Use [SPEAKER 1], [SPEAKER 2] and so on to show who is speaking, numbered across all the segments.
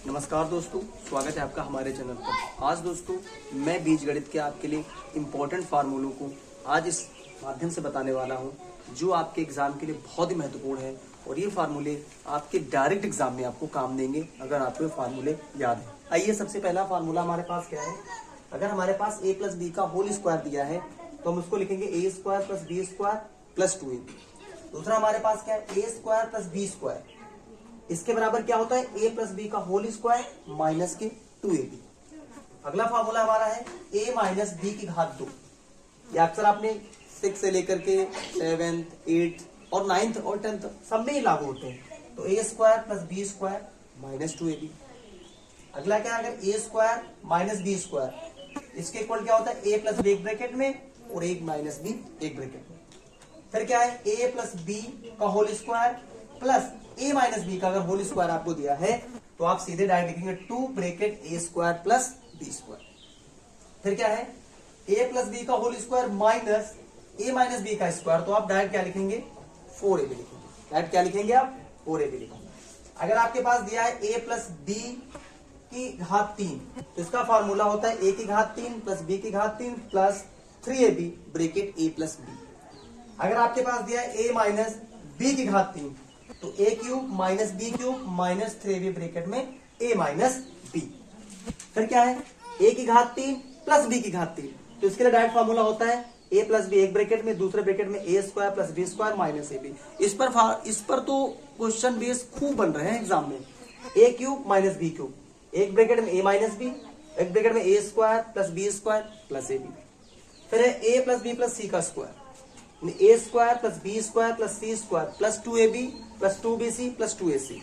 [SPEAKER 1] नमस्कार दोस्तों, स्वागत है आपका हमारे चैनल पर। आज दोस्तों मैं बीजगणित के आपके लिए इम्पोर्टेंट फार्मूलों को आज इस माध्यम से बताने वाला हूं, जो आपके एग्जाम के लिए बहुत ही महत्वपूर्ण है और ये फार्मूले आपके डायरेक्ट एग्जाम में आपको काम देंगे अगर आपको ये फार्मूले याद है। आइए, सबसे पहला फार्मूला हमारे पास क्या है। अगर हमारे पास a प्लस बी का होल स्क्वायर दिया है तो हम उसको लिखेंगे a square plus B square plus 2ab। दूसरा हमारे पास क्या है, a square plus B square, इसके बराबर क्या होता है a प्लस बी का होल स्क्वायर माइनस के 2ab। अगला फार्मूला हमारा है a माइनस बी की घात 2। ये अक्सर आपने 6 से लेकर के 7th 8th और 9th और 10th सब में ही लागू होते हैं। तो a square plus B square minus 2ab। अगला क्या है, अगर a square minus B square, इसके इक्वल क्या होता है a प्लस बी एक ब्रैकेट में और एक माइनस बी एक ब्रैकेट में। फिर क्या है, a प्लस बी का whole square plus a minus B का अगर होल स्क्वायर आपको दिया है तो आप सीधे डायरेक्ट लिखेंगे 2 bracket a square plus B square. फिर क्या है, a प्लस बी का whole square minus a minus B का स्क्वायर, तो आप डायरेक्ट क्या लिखेंगे 4ab लिखेंगे। डायरेक्ट क्या लिखेंगे आप 4ab लिखेंगे। अगर आपके पास दिया है a प्लस बी की घात 3 तो इसका फार्मूला होता है a की घात 3 प्लस b की घात 3 plus 3ab bracket a plus b। अगर आपके पास दिया है a माइनस बी की घात 3 तो a cube minus B cube minus 3ab bracket में a माइनस बी। फिर क्या है, a की घात 3 प्लस b की घात 3, तो इसके लिए डायरेक्ट फार्मूला होता है a प्लस बी एक ब्रैकेट में, दूसरे ब्रैकेट में a square plus B square minus ab। इस पर तो क्वेश्चन बेस खूब बन रहे हैं एग्जाम में। a cube minus B cube, एक ब्रैकेट में a माइनस बी, एक ब्रैकेट में a square plus B square plus ab। फिर है a plus B plus c का square, a square plus B square plus C square plus 2ab plus 2bc plus 2ac।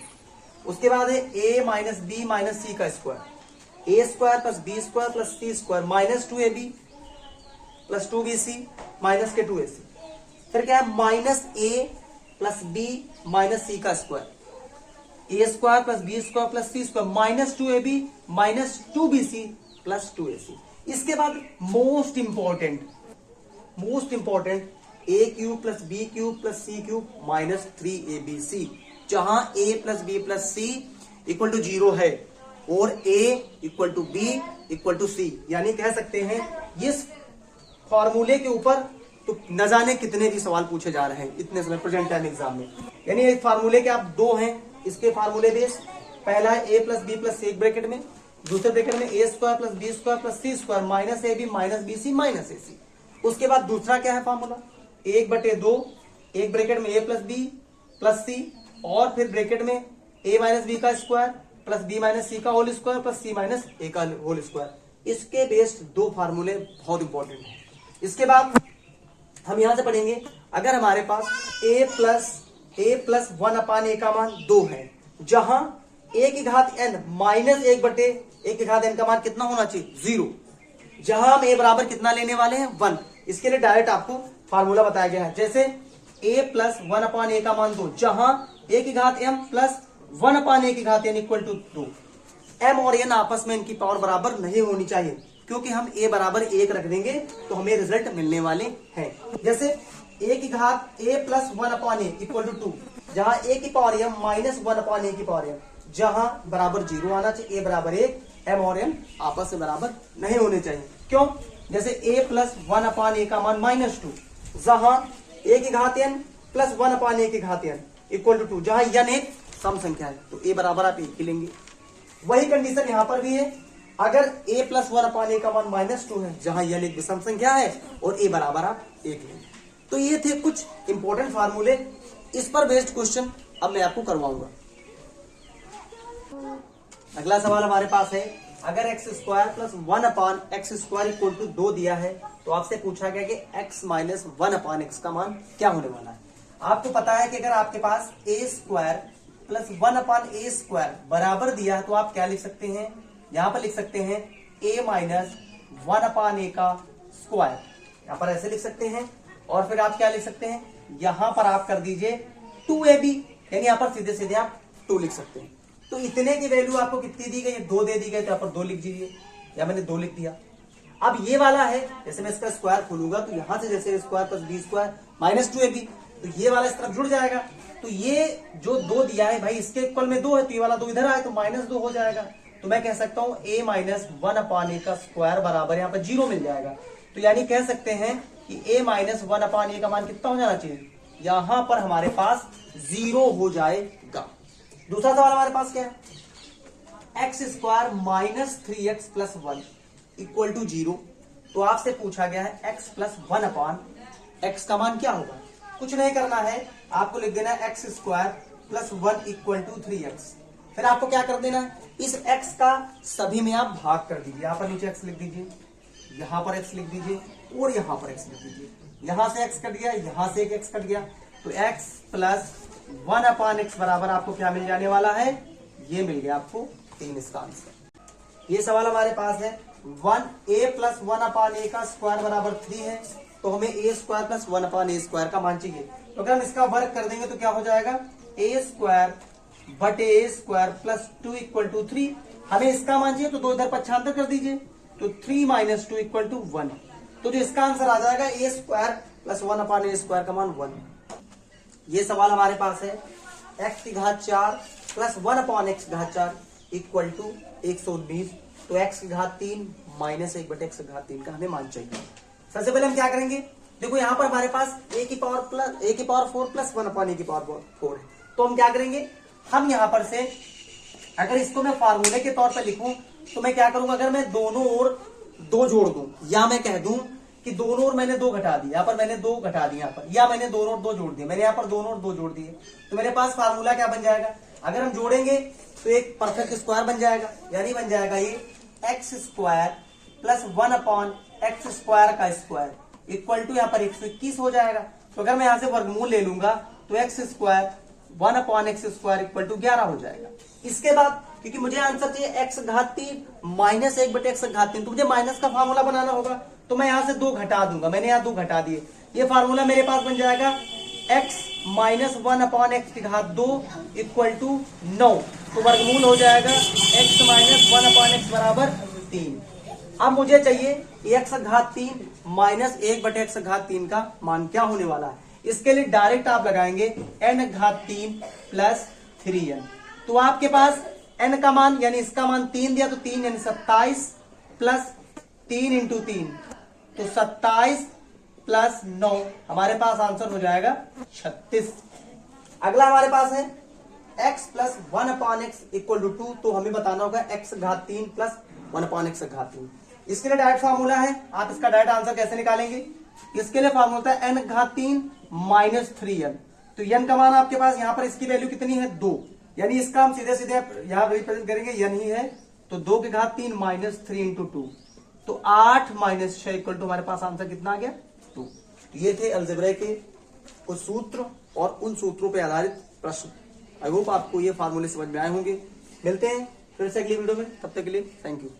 [SPEAKER 1] उसके बाद है a minus B minus C का square, a square plus B square plus C square minus 2ab plus 2bc minus के 2ac। फिर क्या है, minus a plus B minus C का square, a square plus B square plus C square minus 2ab minus 2bc plus 2ac। इसके बाद most important a cube plus B cube plus C cube minus 3abc, जहां a plus B plus C equal to 0 है और a equal to B equal to C. यानी कह सकते हैं इस फॉर्मूले के ऊपर तो न जाने कितने भी सवाल पूछे जा रहे हैं इतने समय प्रेजेंट टाइम एग्जाम में। यानी एक फार्मूले के आप दो हैं इसके फार्मूले बेस। पहला है a plus B plus C एक ब्रैकेट में, दूसरे ब्रैकेट में a square plus B square plus C square minus ab minus bc minus ac। उसके बाद दूसरा क्या है फार्मूला, 1/2 एक ब्रैकेट में a plus B plus C और फिर ब्रैकेट में a माइनस बी का square plus b minus C का whole square plus c minus a का होल स्क्वायर। इसके बेस्ड दो फार्मूले बहुत इंपॉर्टेंट हैं। इसके बाद हम यहां से पढ़ेंगे, अगर हमारे पास a प्लस 1/a का मान 2 है, जहां a की घात n माइनस 1/a की घात n का मान कितना होना चाहिए 0, जहां हम a बराबर कितना लेने वाले हैं 1। इसके लिए डायरेक्ट आपको फार्मूला बताया गया है, जैसे a प्लस 1/a का मान 2, जहां a की घात m प्लस 1/a की घात n इक्वल टू 2। m और n आपस में इनकी पावर बराबर नहीं होनी चाहिए, क्योंकि हम a बराबर 1 रख देंगे तो हमें रिजल्ट मिलने वाले हैं। जैसे a की घात a plus 1/a equal to 2, जहां a की पावर m माइनस 1/a की पावर m, जहां बराबर 0 आना चाहिए, a बराबर 1, m और n आपस में बराबर नहीं होने चाहिए। क्यों, जैसे a प्लस 1/a का मान -2, जहां a की घात n प्लस 1/a की घात n इक्वल टू 2, जहां n एक सम संख्या है तो a बराबर आप 1 ही लेंगे। वही कंडीशन यहां पर भी है, अगर a प्लस 1/a का मान -2 है, जहां n एक विषम संख्या है और a बराबर आप 1 लेंगे। तो ये थे कुछ इंपॉर्टेंट फार्मूले, इस पर बेस्ड क्वेश्चन अब मैं आपको करवाऊंगा। अगला सवाल हमारे पास है, अगर X square plus 1/x square equal to 2 दिया है तो आपसे पूछा गया कि x माइनस 1/x का मान क्या होने वाला है। आपको पता है कि अगर आपके पास a square plus 1/a square बराबर दिया है तो आप क्या लिख सकते हैं, यहां पर लिख सकते हैं a माइनस 1/a का स्क्वायर, यहां पर ऐसे लिख सकते हैं। और फिर आप क्या लिख सकते हैं, यहां पर आप कर दीजिए 2ab, यानी यहां पर सीधे सीधे आप 2 लिख सकते हैं। तो इतने की वैल्यू आपको कितनी दी गई, 2 दे दी गई, तो यहाँ पर 2 लिख दीजिए, या मैंने 2 लिख दिया। अब ये वाला है, जैसे मैं इसका स्क्वायर खोलूंगा तो यहां से जैसे square plus B square minus 2ab, तो ये वाला इस तरफ जुड़ जाएगा। तो ये जो 2 दिया है भाई इसके इक्वल में 2 है, तो ये वाला 2 इधर आए तो -2 हो जाएगा। तो मैं कह सकता हूं a माइनस 1/a का स्क्वायर बराबर यहाँ पर 0 मिल जाएगा। तो यानी कह सकते हैं कि a माइनस 1/a का मान कितना हो जाना चाहिए, यहां पर हमारे पास 0 हो जाएगा। दूसरा सवाल हमारे पास क्या है, X square minus 3x plus 1 equal to 0। तो आपसे पूछा गया है x प्लस 1/x का मान क्या होगा। कुछ नहीं करना है, आपको लिख देना है X square plus 1 equal to 3x। फिर आपको क्या कर देना है, इस x का सभी में आप भाग कर दीजिए। यहां पर नीचे x लिख दीजिए, यहां पर x लिख दीजिए और यहां पर x लिख दीजिए। यहां से x कट गया, यहां से एक x कट गया, तो x प्लस 1/x बराबर आपको क्या मिल जाने वाला है, ये मिल गया आपको 3 इसका आंसर। ये सवाल हमारे पास है 1a प्लस 1/a का स्क्वायर बराबर 3 है, तो हमें a square plus 1/a square का मान चाहिए। तो अगर हम इसका वर्क कर देंगे तो क्या हो जाएगा, a स्क्वायर बटे a square plus 2 equal to 3। हमें इसका मान चाहिए तो 2 इधर पक्षांतर कर दीजिए, तो 3 माइनस 2 इक्वल टू 1। तो जो इसका आंसर आ जाएगा a square plus 1/a square का मान 1। ये सवाल हमारे पास है x की घात 4 प्लस 1/x घात 4 इक्वल टू 119। तो x की घात 3 माइनस 1/x की घात 3 का हमें मान चाहिए। सबसे पहले हम क्या करेंगे, देखो यहाँ पर हमारे पास a की पावर 4 प्लस 1/a की पावर 4 है। तो हम क्या करेंगे, हम यहाँ पर से अगर इसको मैं फार्मूले के तौर पर लिखूं तो मैं क्या करूंगा, अगर मैं दोनों ओर 2 जोड़ दूं, या मैं कह दूं कि दोनों ओर मैंने 2 घटा दिए, यहाँ पर मैंने 2 घटा दिए यहाँ पर, या मैंने दोनों ओर 2 जोड़ दिए, मैंने यहाँ पर दोनों ओर 2 जोड़ दिए, तो मेरे पास फार्मूला क्या बन जाएगा, अगर हम जोड़ेंगे तो एक परफेक्ट स्क्वायर बन जाएगा। यानी बन जाएगा ये x square plus 1/x square का स्क्वायर इक्वल टू यहाँ पर 121 हो जाएगा। तो अगर मैं यहाँ से वर्गमूल ले लूंगा तो X square 1/x square equal to 11 हो जाएगा। इसके बाद क्योंकि मुझे आंसर चाहिए x घात 3 माइनस 1/x घात 3, तो मुझे माइनस का फार्मूला बनाना होगा, तो मैं यहाँ से 2 घटा दूंगा, मैंने यहाँ 2 घटा दिए। ये फार्मूला मेरे पास बन जाएगा x माइनस 1/x की घात 2 इक्वल टू 9। तो वर्गमूल हो जाएगा x माइनस 1/x बराबर 3। अब मुझे चाहिए x घात 3 माइनस 1/x घात 3 का मान क्या होने वाला है। इसके लिए डायरेक्ट आप लगाएंगे n घात 3 प्लस 3n। तो आपके पास n का मान यानी इसका मान 3 दिया, तो 3 यानी 27 प्लस 3 इंटू 3, तो 27 प्लस 9 हमारे पास आंसर हो जाएगा 36। अगला हमारे पास है x plus 1/x equal to 2, तो हमें बताना होगा x घात 3 प्लस 1/x घात 3। इसके लिए डायरेक्ट फार्मूला है, आप इसका डायरेक्ट आंसर कैसे निकालेंगे, इसके लिए फार्मूला है n घात 3 माइनस 3n। तो n का मान आपके पास यहाँ पर इसकी वैल्यू कितनी है 2, यानी इसका हम सीधे सीधे यहाँ रिप्रेजेंट करेंगे n ही है, तो 2 की घात 3 माइनस 3 इंटू 2, तो 8 माइनस 6 इक्वल टू हमारे पास आंसर कितना आ गया 2। ये थे अलजेब्रा के कुछ सूत्र और उन सूत्रों पर आधारित प्रश्न। आई होप आपको ये फार्मूले समझ में आए होंगे। मिलते हैं फिर से अगली वीडियो में, तब तक के लिए थैंक यू।